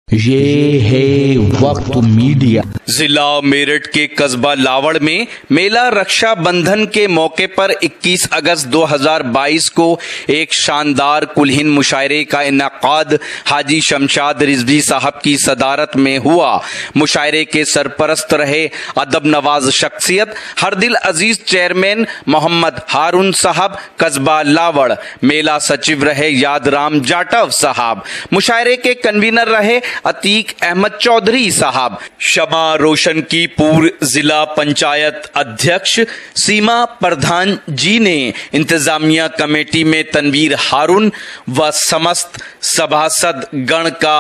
ये है वक्त मीडिया। जिला मेरठ के कस्बा लावड़ में मेला रक्षाबंधन के मौके पर 21 अगस्त 2022 को एक शानदार कुलहिन मुशायरे का इनेकाद हाजी शमशाद रिजवी साहब की सदारत में हुआ। मुशायरे के सरपरस्त रहे अदब नवाज शख्सियत हरदिल अजीज चेयरमैन मोहम्मद हारून साहब कस्बा लावड़। मेला सचिव रहे यादराम जाटव साहब। मुशायरे के कन्वीनर रहे अतीक अहमद चौधरी साहब। शमा रोशन की पूर्व जिला पंचायत अध्यक्ष सीमा प्रधान जी ने इंतजामिया कमेटी में तनवीर हारून व समस्त सभासद गण का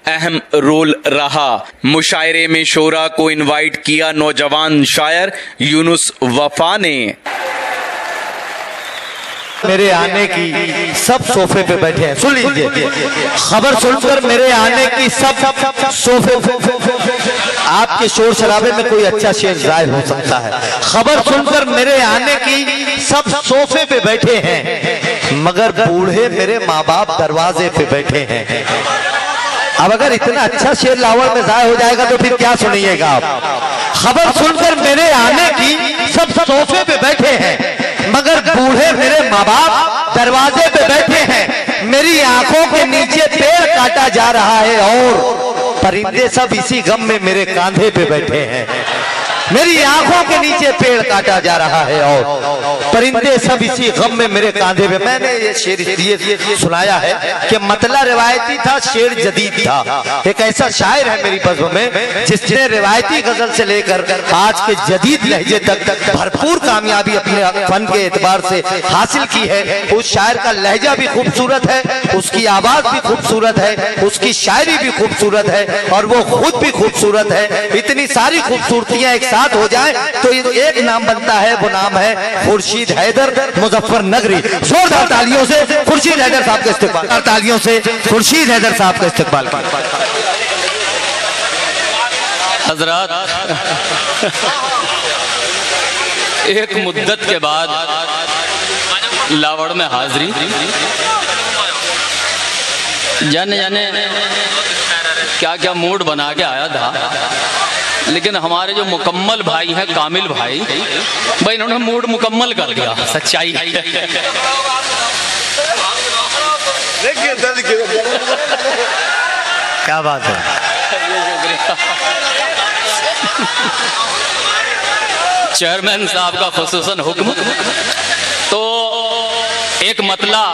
अहम रोल रहा। मुशायरे में शोरा को इनवाइट किया नौजवान शायर यूनुस वफा ने। मेरे आने की सब सोफे पे बैठे हैं, सुन लीजिए खबर सुनकर मेरे आने की सब सोफे आपके शोर शराबे में कोई अच्छा शेर जाहिर हो सकता है। खबर सुनकर मेरे आने की सब सोफे पे बैठे हैं मगर बूढ़े मेरे माँ बाप दरवाजे पे बैठे हैं। अब अगर इतना अच्छा शेर लावड़ में जाहिर हो जाएगा तो फिर क्या सुनिएगा आप। खबर सुनकर मेरे आने की सब सोफे पे बैठे हैं मगर बूढ़े मेरे माँ बाप दरवाजे पे बैठे हैं। मेरी आंखों के नीचे पेड़ काटा जा रहा है और परिंदे सब इसी गम में मेरे कांधे पे बैठे हैं। मेरी आंखों के नीचे पेड़ काटा जा रहा है और परिंदे सब इसी गम में मेरे कांधे पे। मैंने ये शेर इसलिए सुनाया है कि मतला रिवायती था, शेर जदीद था। एक ऐसा शायर है मेरी बज़्म में जिसने रिवायती गजल से लेकर आज के जदीद लहजे तक भरपूर कामयाबी अपने फन के एतबार से हासिल की है। उस शायर का लहजा भी खूबसूरत है, उसकी आवाज भी खूबसूरत है, उसकी शायरी भी खूबसूरत है और वो खुद भी खूबसूरत है। इतनी सारी खूबसूरतियां एक साथ हो जाए तो एक नाम बनता है, वो नाम है खुर्शीद हैदर मुजफ्फरनगरी। जोरदार तालियों से खुर्शीद हैदर साहब का इस्तेकबाल, तालियों से खुर्शीद हैदर साहब का इस्तेकबाल। हजरात, एक मुद्दत के बाद लावड़ में हाजिरी। जाने जाने क्या क्या मूड बना के आया था, लेकिन हमारे जो मुकम्मल भाई हैं कामिल भाई इन्होंने मूड मुकम्मल कर दिया। सच्चाई क्या बात है। चेयरमैन साहब का खुसूसन हुक्म। तो एक मतला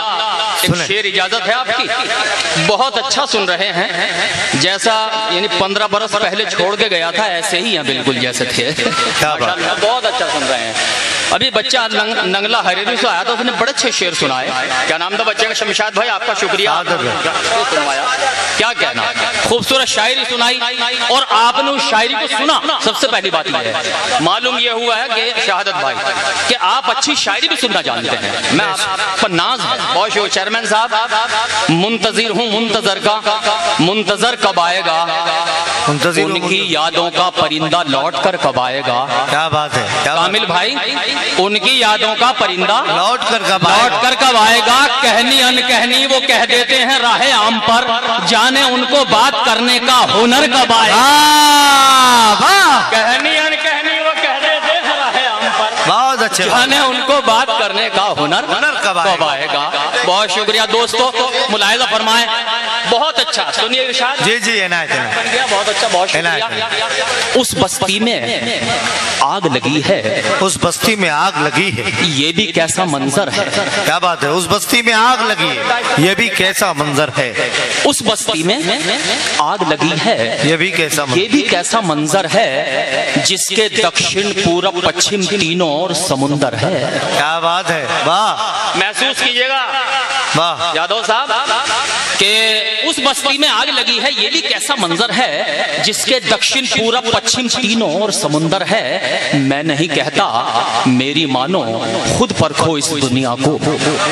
एक शेर इजाजत है आपकी। बहुत अच्छा सुन रहे हैं, जैसा यानी 15 बरस पहले छोड़ के गया था ऐसे ही हैं बिल्कुल जैसे थे। बहुत अच्छा सुन रहे हैं। अभी बच्चा नंगला हरेरी से आया था, उसने बड़े अच्छे शेर सुनाए। क्या नाम था बच्चे का? शमशाद भाई आपका शुक्रिया, सुनवाया। क्या कहना, खूबसूरत शायरी सुनाई और आपने उस शायरी को सुना। सबसे पहली बात यह है, मालूम यह हुआ है कि शहादत भाई कि आप अच्छी शायरी भी सुनना जानते हैं। मैं आप पर नाज है बहुत। चेयरमैन साहब मुंतजिर हूँ मुंतजर का, मुंतजर कब आएगा, उनकी यादों का परिंदा लौट कर कब आएगा। क्या बात है कामिल भाई, उनकी यादों का परिंदा लौट कर कब आएगा। कहनी अनकहनी वो कह देते हैं राहे आम पर, जाने उनको बात करने का हुनर कब आएगा। कहनी अनकहनी वो कह देते हैं राहे आम पर, बहुत अच्छे, जाने उनको बात करने का हुनर कब आएगा। बहुत शुक्रिया दोस्तों, मुलाहिजा फरमाएं। बहुत अच्छा सुनिए इरशाद। जी जी इनायत बन गया, बहुत अच्छा, बहुत शुक्रिया। उस बस्ती में आग लगी है, उस बस्ती में आग लगी है, ये भी कैसा मंजर है। क्या बात है। उस बस्ती में आग लगी है, ये भी कैसा मंजर है। उस बस्ती में आग लगी है, ये भी कैसा मंजर है, जिसके दक्षिण पूरब पश्चिम तीनों और समुंदर है। क्या बात है, वाह। महसूस कीजिएगा वाह यादव साहब कि उस बस्ती में आग लगी है, ये भी कैसा मंजर है, जिसके दक्षिण पूरब पश्चिम तीनों और समुंदर है। मैं नहीं कहता मेरी मानो खुद परखो इस दुनिया को।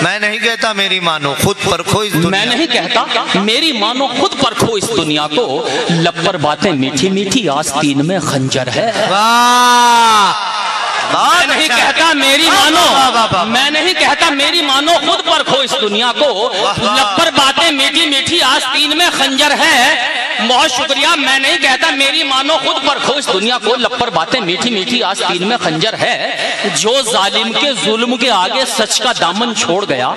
मैं नहीं कहता मेरी मानो खुद परखो इस दुनिया। मैं नहीं कहता मेरी मानो खुद परखो इस दुनिया को। लब पर बातें मीठी मीठी, आस्तीन में खंजर है। वाह। मैं नहीं कहता मेरी मानो, मैं नहीं कहता मेरी मानो खुद परखो इस दुनिया को। लब पर बातें मीठी मीठी मीठी आस्तीन में खंजर है। बहुत शुक्रिया, मैं नहीं कहता, मेरी मानो खुद पर खुश, दुनिया को लपर बातें, मीठी मीठी आस्तीन में खंजर है। जो जालिम के जुल्म के आगे सच का दामन छोड़ गया,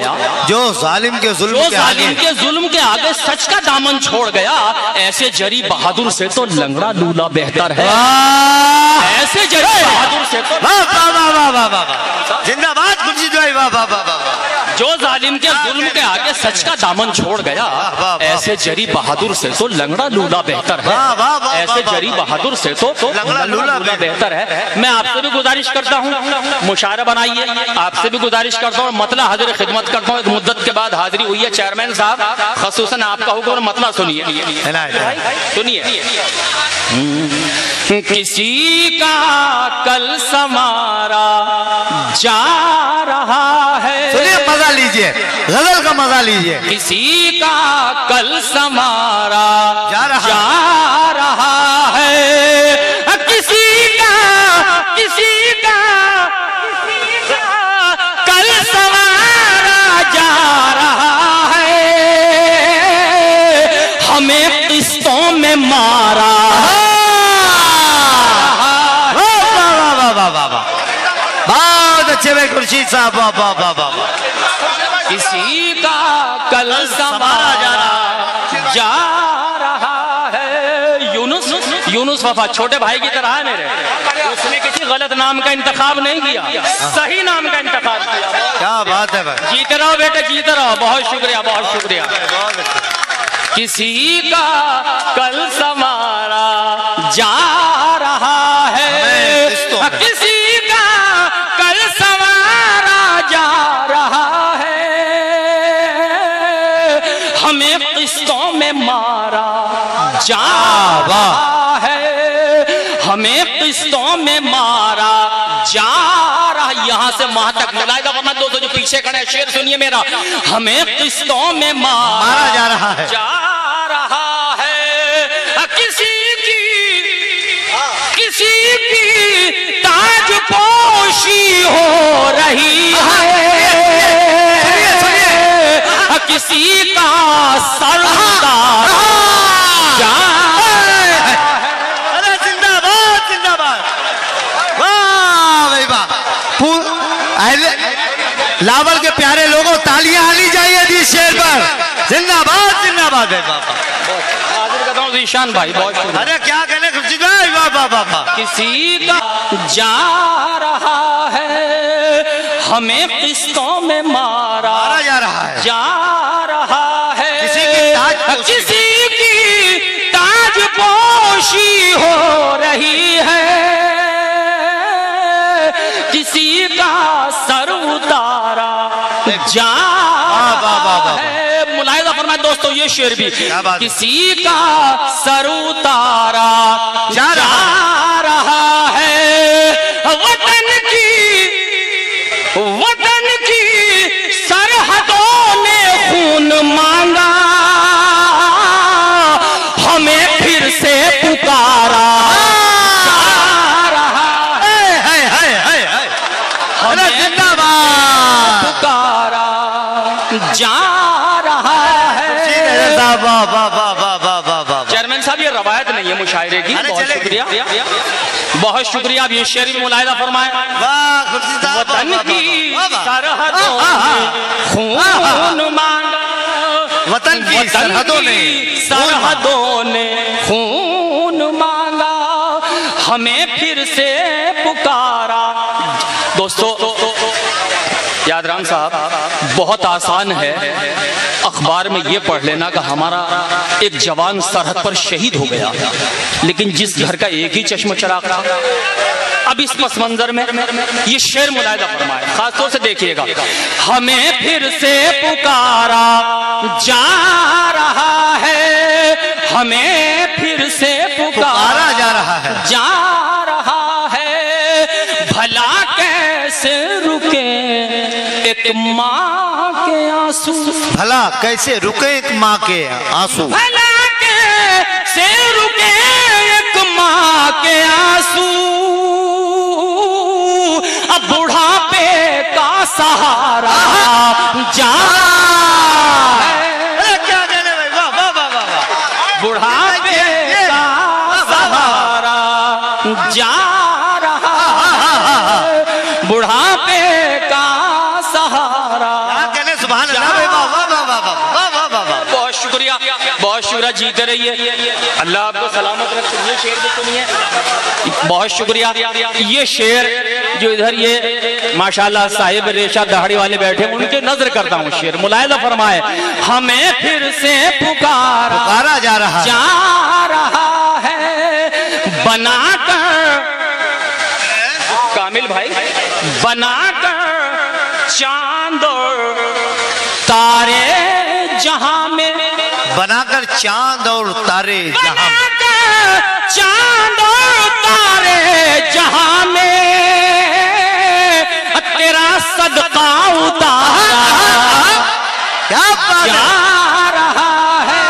जो जालिम के जुल्म के आगे सच का दामन छोड़ गया, ऐसे जरी बहादुर से तो लंगड़ा लूला बेहतर है। ऐसे जरी बहादुर से तो जिंदाबाद खुर्शीद भाई, वाह वाह वाह वाह। जो जालिम के जुल्म के आगे सच का दामन छोड़ गया, ऐसे जरी बहादुर से तो लंगड़ा लूला बेहतर है। ऐसे जरी बहादुर से तो लंगड़ा लूला बेहतर है। मैं आपसे भी गुजारिश करता हूँ, मुशायरा बनाइए। आपसे भी गुजारिश करता हूँ, मतला हाजिर खिदमत करता हूँ। एक मुद्दत के बाद हाजिरी हुई है चेयरमैन साहब, खसूसन आपका हुक्म और मतला सुनिए। किसी का कल समारा जा रहा है, सुनिए, मजा लीजिए, गजल का मजा लीजिए। किसी का कल समारा जा रहा है, किसी का कल समारा जा रहा है, हमें किस्तों में मारा। बहुत अच्छे भाई खुर्शीद साहब, वाह वाह वाह वाह। किसी का कल समारा जा रहा है। यूनुस वफा छोटे भाई की तरह है मेरे, उसने किसी गलत नाम का इंतखाब नहीं किया, सही नाम का इंतखाब किया। क्या बात है भाई, जीते रहो बेटे, जीते रहो। बहुत शुक्रिया, बहुत शुक्रिया। किसी का कल समारा जा रहा है, किसी का कल समारा जा रहा है, हमें किस्तों में मारा जा रहा है, हमें किस्तों में मारा जा रहा। यहाँ से वहां तक मुलाहिजा फरमाइए दोस्तों, जो पीछे खड़े, शेर सुनिए मेरा। हमें किस्तों में मारा जा रहा है, किसी की ताज पोशी हो रही है, किसी का सरदार जा रहा है। अरे जिंदाबाद जिंदाबाद, वाह भाई वाह। लावल के प्यारे लोगों, तालियां आनी चाहिए इस शेर पर। जिंदाबाद जिंदाबाद है बाबा। ईशान भाई बहुत शुक्रिया। अरे क्या कहने खुर्शीद भाई, वाह वाह वाह वाह। किसी का जा रहा है, हमें किस्तों में मारा जा रहा है, जा रहा है, किसी की ताज पोशी हो रही है, किसी का सर उतारा जा रहा है। मुलाहिजा फरमाए दोस्तों, ये शेर भी, किसी का सर उतारा जा रहा है, वतन की सरहदों ने खून मांगा, हमें फिर से पुकारा जा रहा है, हमें पुकारा जा रहा है। चेयरमैन साहब, ये रवायत नहीं है मुशायरे की। बहुत शुक्रिया, बहुत शुक्रिया। आप ये शेर भी मुलाहिजा फरमाएं। वतन की सरहदों ने खून मांगा, वतन की सरहदों ने खून मांगा, हमें फिर से पुकारा। दोस्तों, यादराम साहब, बहुत आसान है अखबार में ये पढ़ लेना कि हमारा एक जवान सरहद पर शहीद हो गया, लेकिन जिस घर का एक ही चश्म चिराग था। अब इस पस मंजर में ये शेर मुलाहिजा फरमाए, खासतौर से देखिएगा। हमें फिर से पुकारा जा रहा है, हमें फिर से पुकारा जा रहा है, जा रहा है, भला कैसे रुके एक माँ के आंसू, भला कैसे रुके एक माँ के आंसू, भला कैसे रुके एक माँ के आंसू, अब बुढ़ापे का सहारा जा। क्या कहने भाई, शुक्रिया, जीते रहिए, अल्लाह आपको सलामत रखे। ये शेर भी सुनिए, बहुत शुक्रिया। ये शेर जो इधर ये माशाल्लाह साहिब रेशा दाढ़ी वाले बैठे, उनके नजर करता हूँ शेर। मुलायजा फरमाए, हमें फिर से पुकारा जा रहा है बनाकर, कामिल भाई, बनाकर चांद तारे जहां में, बनाकर चांद और तारे जहां, चांद और तारे जहां में तेरा सदका उतारा क्या जा रहा है,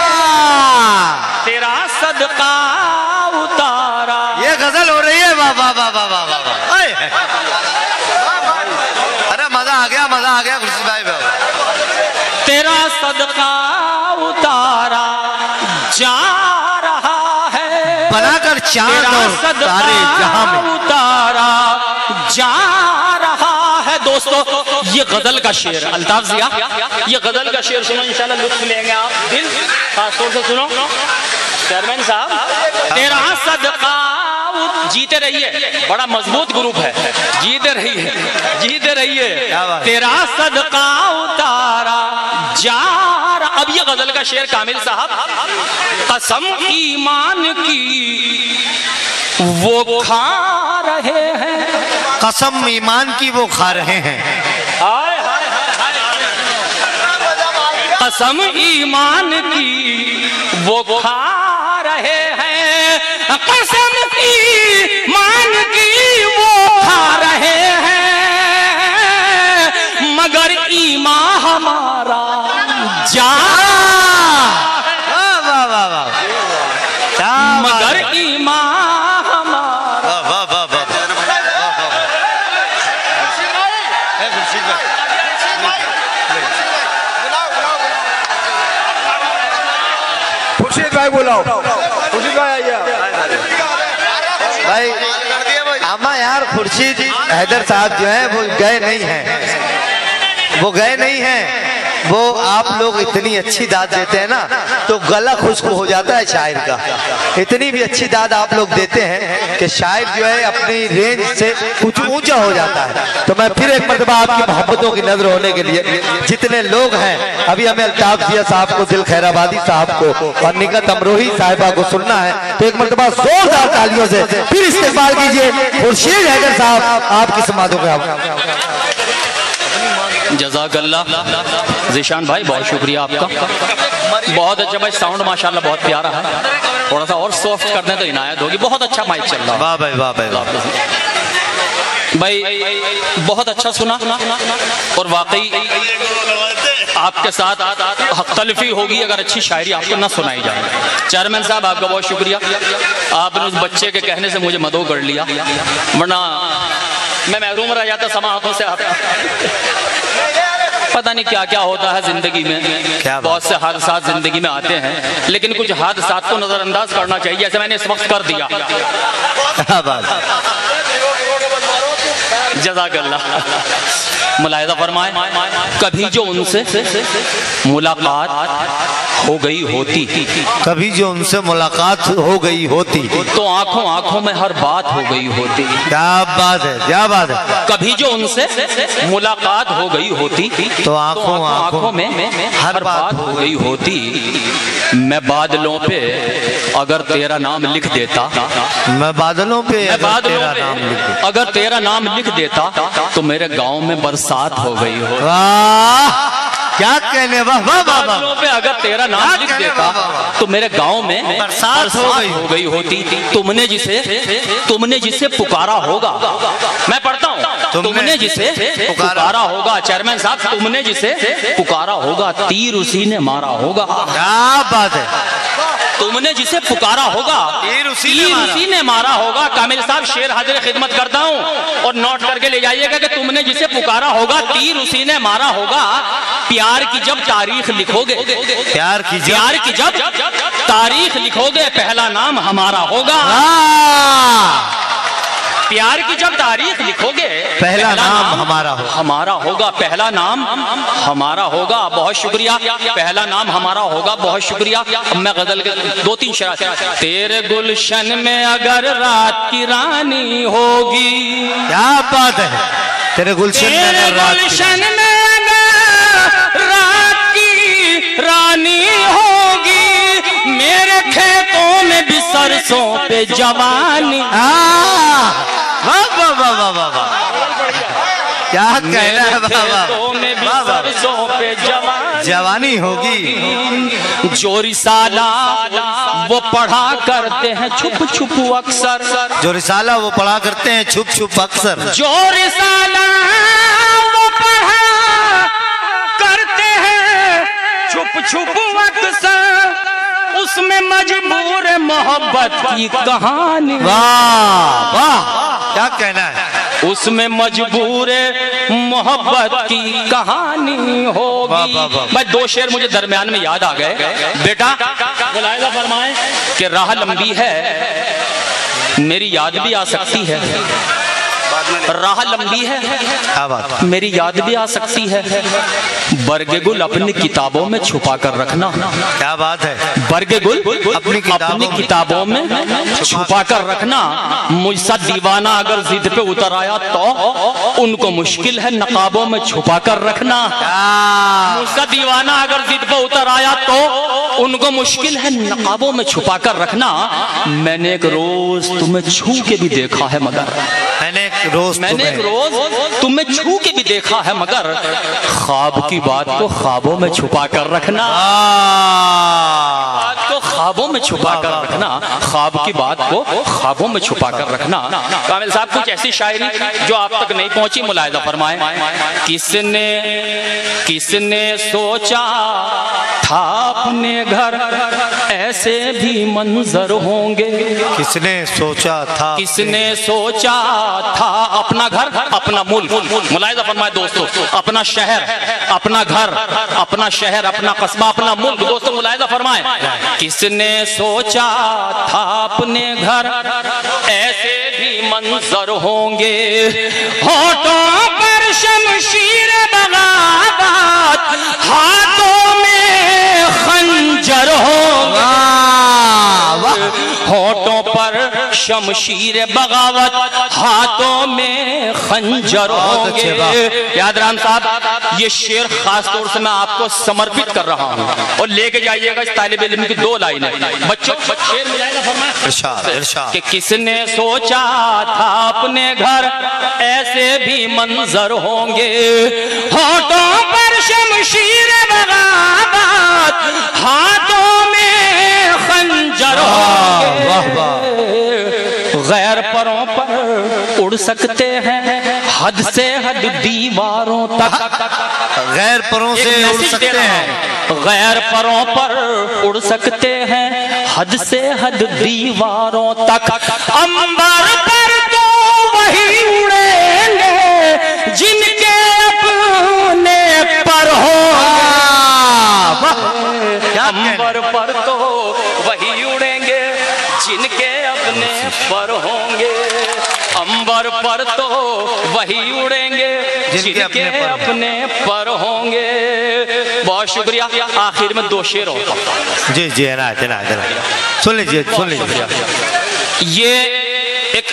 तेरा सदका उतारा। ये गजल हो रही है, वाह वाह वाह वाह वाह वाह। अरे मजा आ गया खुर्शीद भाई। तेरा सदका उतारा जा रहा है, बनाकर चांद और तारे जहां में उतारा जा रहा है। दोस्तों, ये गजल का शेर, अल्ताफ जिया, ये गजल का शेर सुनो, इंशाल्लाह लुत्फ लेंगे आप, दिल खास तौर से सुनो। चेयरमैन साहब, तेरा सदका, जीते रहिए, बड़ा मजबूत ग्रुप है, जीते रहिए, जीते रहिए। तेरा सदका उतारा जा रहा। अब ये गजल का शेर कामिल साहब, कसम ईमान की वो खा रहे हैं, कसम ईमान की वो खा रहे हैं, कसम ईमान की वो खा रहे हैं, कसम ईमान की वो खा रहे हैं, मगर ईमान हमारा जा, वाह वाह वाह, मगर ईमान हमारा, वाह वाह वाह। खुर्शीद भाई बुलाओ, खुर्शीद भाई आइए भाई। आमा यार, खुर्शीद हैदर साहब जो है वो गए नहीं हैं, वो गए नहीं हैं। वो आप लोग इतनी अच्छी दाद देते हैं ना, तो गला खुश्क हो जाता है शायर का। इतनी भी अच्छी दाद आप लोग देते हैं कि शायर जो है अपनी रेंज से कुछ ऊंचा हो जाता है। तो मैं फिर एक मरतबा आपकी मोहब्बतों की नजर होने के लिए जितने लोग हैं, अभी हमें अल्ताफ जिया साहब को, दिल खैराबादी साहब को और निकत अमरोही साहिबा को सुनना है, तो एक मरतबा जोरदार तालियों से फिर इस्तेमाल कीजिए खुर्शीद हैदर साहब, आपकी समातों का। जज़ाकल्लाह ज़ीशान भाई, बहुत शुक्रिया आपका, बहुत अच्छा भाई। साउंड माशाल्लाह बहुत प्यारा है, थोड़ा सा और सॉफ्ट कर दें तो इनायत होगी। बहुत अच्छा माइक चल रहा है, वाह भाई वाह भाई भाई, बहुत अच्छा सुना। और वाकई आपके साथ हख्तलफी होगी अगर अच्छी शायरी आपको ना सुनाई जाए। चेयरमैन साहब, आपका बहुत शुक्रिया, आपने उस बच्चे के कहने से मुझे मदो कर लिया, वरना मैं महरूम रह जाता समाअतों से। आप पता नहीं क्या क्या होता है जिंदगी में, बहुत से हादसात जिंदगी में आते हैं, लेकिन कुछ हादसात को नजरअंदाज करना चाहिए, जैसे मैंने इस वक्त कर दिया। जज़ाकल्लाह। मुलाहिज़ा फरमाए, कभी जो उनसे मुलाकात हो गई होती, कभी जो उनसे मुलाकात हो गई होती, तो आंखों आंखों में हर बात हो गई होती। क्या बात है, क्या बात है। कभी जो उनसे मुलाकात हो गई होती, तो आंखों आंखों में हर बात हो गई होती। मैं बादलों पे अगर तेरा नाम लिख देता, मैं बादलों पे अगर तेरा नाम लिख देता, तो मेरे गांव में बरसात हो गई हो। क्या कहने, वाह वाह वाह। बादलों पे अगर तेरा नाम लिख देता, तो मेरे गांव में बरसात हो गई होती। तुमने जिसे पुकारा होगा, मैं पढ़ता हूँ, तुमने जिसे पुकारा होगा, चेयरमैन साहब, तुमने जिसे पुकारा होगा, तीर उसी ने मारा होगा। क्या बात है। तुमने जिसे पुकारा होगा, तीर उसी ने मारा होगा। कामिल साहब, शेर हाजिर खिदमत करता हूँ और नोट करके ले जाइएगा कि तुमने जिसे पुकारा होगा, तीर उसी ने मारा होगा। प्यार की जब तारीख लिखोगे, प्यार की जब तारीख लिखोगे, पहला नाम हमारा होगा। प्यार की जब तारीख लिखोगे पहला नाम हमारा होगा, पहला नाम हमारा होगा। बहुत शुक्रिया, पहला नाम हमारा होगा, बहुत शुक्रिया। अब मैं गजल के 2-3 शेर। तेरे गुलशन में अगर रात की रानी होगी, क्या बात है, तेरे गुलशन में अगर रात की रानी होगी, मेरे खेतों में भी सरसों पे जवानी। वाह वाह वाह वाह वाह वाह, क्या कहना है बाबा, सरसों पे जवानी होगी। जो रिसाला वो पढ़ा करते हैं छुप छुप अक्सर, जो रिसाला वो पढ़ा करते हैं छुप छुप अक्सर, जो रिसाला वो पढ़ा करते हैं छुप छुप अक्सर, उसमें मजबूर मोहब्बत की कहानी। वाह वाह, क्या कहना है, उसमें मजबूर मोहब्बत की कहानी होगी। भाई 2 शेर मुझे दरमियान में याद आ गए। बेटा मुलाहिजा फरमाएं कि राह लंबी है, मेरी याद भी आ सकती है, राह लंबी है, मेरी याद भी आ सकती है। बरगे गुल अपनी किताबों में छुपा कर रखना। क्या बात है, बरगे गुल अपनी किताबों में छुपा कर रखना। मुझसा दीवाना अगर जिद पे उतर आया तो उनको मुश्किल है नकाबों में छुपा कर रखना। मुझसा दीवाना अगर जिद पे उतर आया तो उनको मुश्किल है नकाबों में छुपा कर रखना। मैंने एक रोज तुम्हें छू के भी देखा है, मगर मैंने एक रोज तुम्हें छू के भी देखा है, मगर ख्वाब की बात को ख्वाबों में छुपा कर रखना। बात को ख्वाबों में छुपा कर रखना, ख्वाब की बात को ख्वाबों में छुपा कर रखना। कामिल साहब कुछ ऐसी शायरी जो आप तक नहीं पहुंची, मुलाहिजा फरमाएं। किसने सोचा था अपने घर ऐसे भी मंजर होंगे, किसने सोचा था अपना घर अपना मुल्क। मुलाहिजा फरमाए दोस्तों, अपना शहर अपना घर अपना शहर अपना कस्बा अपना मुल्क। दोस्तों मुलाहिजा फरमाए, किसने सोचा था अपने घर ऐसे भी मंजर होंगे, होठों पर शमशीर बगावत हाथों में खंजर होगा। होठों पर शमशीर बगावत हाथों में खंजर होंगे। याद राम साहब, ये शेर खास तौर से मैं आपको समर्पित कर रहा हूँ और लेके जाइएगा इस तालिब इल्म की 2 लाइनें बच्चों। कि किसने सोचा था अपने घर ऐसे भी मंजर होंगे, होठों पर शमशीर बगावत हाथों में खंजर होंगे। गैर परों पर उड़ सकते हैं हद से हद दीवारों तक, गैर परों से उड़ सकते हैं, गैर परों पर उड़ सकते हैं हद से हद दीवारों तक। अंबर पर तो वही उड़ेंगे जिनके अपने पर होंगे। अंबर पर तो वही उड़ेंगे जिनके अपने पर होंगे। अंबर पर तो वही उड़ेंगे जिनके अपने पर होंगे। बहुत शुक्रिया। आखिर में 2 शेर होगा। जी जी सुन लीजिए। ये एक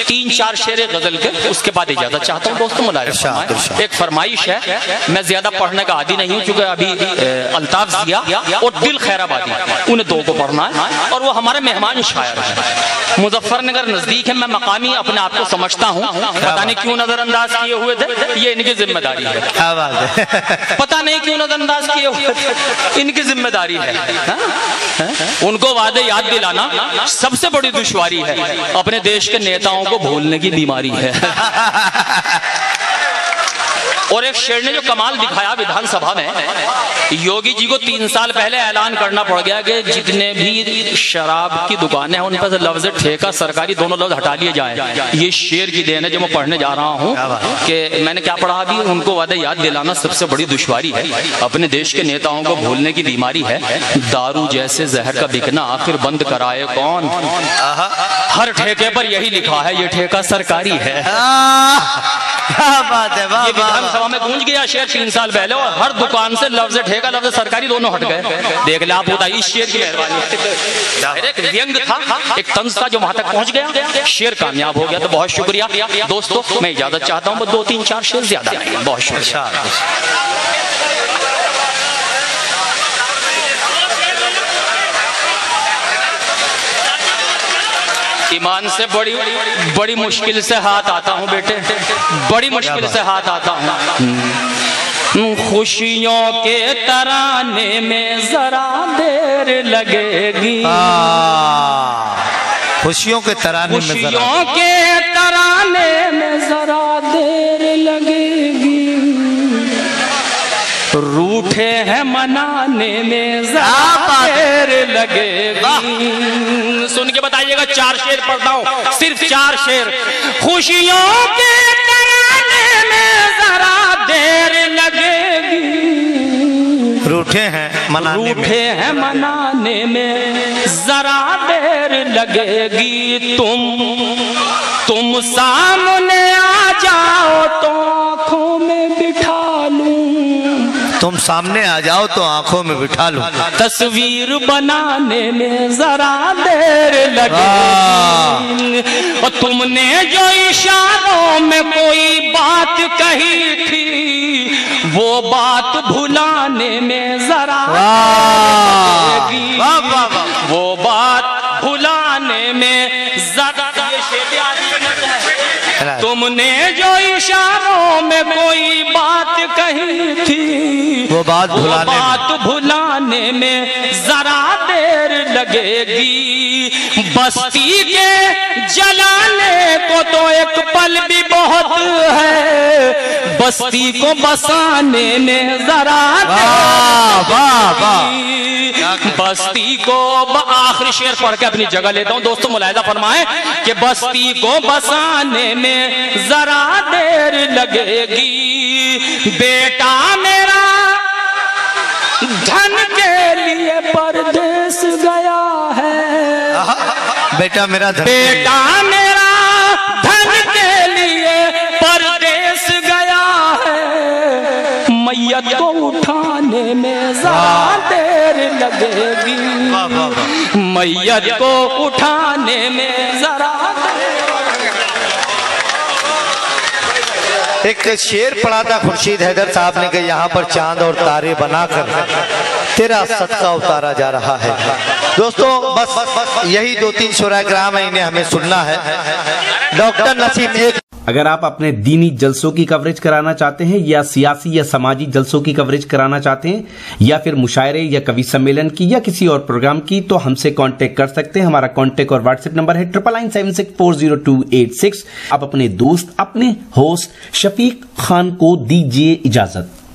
3-4 शेर गजल के, उसके बाद इजाजत चाहता हूँ दोस्तों। मुलाहिजा एक फरमाइश है, मैं ज्यादा पढ़ने का आदी नहीं हूँ क्योंकि अभी अल्ताफ जिया और दिल खैराबादी उन्हें 2 को पढ़ना है और वो हमारे मेहमान शायर हैं। मुजफ्फरनगर नजदीक है, मैं मकामी अपने आप को समझता हूँ, पता नहीं क्यों नजरअंदाज किए हुए थे, ये इनकी जिम्मेदारी है। पता नहीं क्यों नजरअंदाज किए हुए थे, इनकी जिम्मेदारी है। उनको वादे याद दिलाना सबसे बड़ी दुश्वारी है, अपने देश के नेताओं को भूलने की बीमारी है। और एक शेर ने जो कमाल दिखाया विधानसभा में, योगी जी को 3 साल पहले ऐलान करना पड़ गया कि जितने भी शराब की दुकानें हैं उन पर से लफ्ज ठेका सरकारी दोनों लफ्ज हटा लिए जाए। ये शेर की देन है जो मैं पढ़ने जा रहा हूँ कि मैंने क्या पढ़ा अभी, उनको वादे याद दिलाना सबसे बड़ी दुश्वारी है, अपने देश के नेताओं को भूलने की बीमारी है, दारू जैसे जहर का बिकना आखिर बंद कराए कौन, हर ठेके पर यही लिखा है ये ठेका सरकारी है। क्या बात है, वाह, ये विधानसभा में गूंज गया शेर 3 साल पहले, और हर दुकान से लफ्ज ठेका लफ्ज सरकारी दोनों हट गए। देख ले आप, होता इस शेर की मेहरबानी, एक व्यंग था, एक तंज था जो वहां तक पहुंच गया, शेर कामयाब हो गया। तो बहुत शुक्रिया दोस्तों, मैं इजाजत चाहता हूँ, 2-3-4 शेर ज्यादा नहीं, बहुत शुक्रिया। ईमान से बड़ी मुश्किल से हाथ आता हूँ बेटे, बड़ी मुश्किल से हाथ आता हूँ। खुशियों के तराने में जरा देर लगेगी, खुशियों के तराने में जरा देर लगेगी, रूठे हैं मनाने में जरा देर लगेगी। सुन के बताइएगा, 4 शेर पढ़ता हूँ, सिर्फ 4 शेर। खुशियों के तराने में जरा देर लगेगी, रूठे हैं मनाने में जरा देर लगेगी, तुम सामने आ जाओ तो आंखों में बिठा लूं, तुम सामने आ जाओ तो आंखों में बिठा लूं, तस्वीर बनाने में जरा देर लगेगी, और तुमने जो इशारों में कोई बात कही थी वो बात भुलाने में जरा लगेगी, वो बात भुलाने में जरा, तुमने जो इशारों में कोई बात कही थी वो बात भुलाने में जरा देर लगेगी, बस्ती के जलाने को तो एक पल भी बहुत है, बस्ती को बसाने में जरा बस्ती को, आखिरी शेर पढ़ के अपनी जगह लेता हूँ दोस्तों, मुलाहिजा फरमाएं कि बस्ती को बसाने में जरा देर लगेगी, बेटा मेरा धन के लिए परदेश गया है, बेटा मेरा धन के लिए परदेश गया है, मैयत को उठाने में जरा देर लगेगी, मैयत को उठाने में जरा। एक शेर पढ़ा था खुर्शीद हैदर साहब ने कि यहाँ पर चांद और तारे बनाकर तेरा सदका उतारा जा रहा है। दोस्तों बस यही 2-3 शुराए-ए-किराम है, इन्हें हमें सुनना है। डॉक्टर नसीम, एक अगर आप अपने दीनी जलसों की कवरेज कराना चाहते हैं या सियासी या समाजी जलसों की कवरेज कराना चाहते हैं या फिर मुशायरे या कवि सम्मेलन की या किसी और प्रोग्राम की, तो हमसे कांटेक्ट कर सकते हैं। हमारा कांटेक्ट और व्हाट्सएप नंबर है 9976400286। आप अपने दोस्त, अपने होस्ट शफीक खान को दीजिए इजाजत।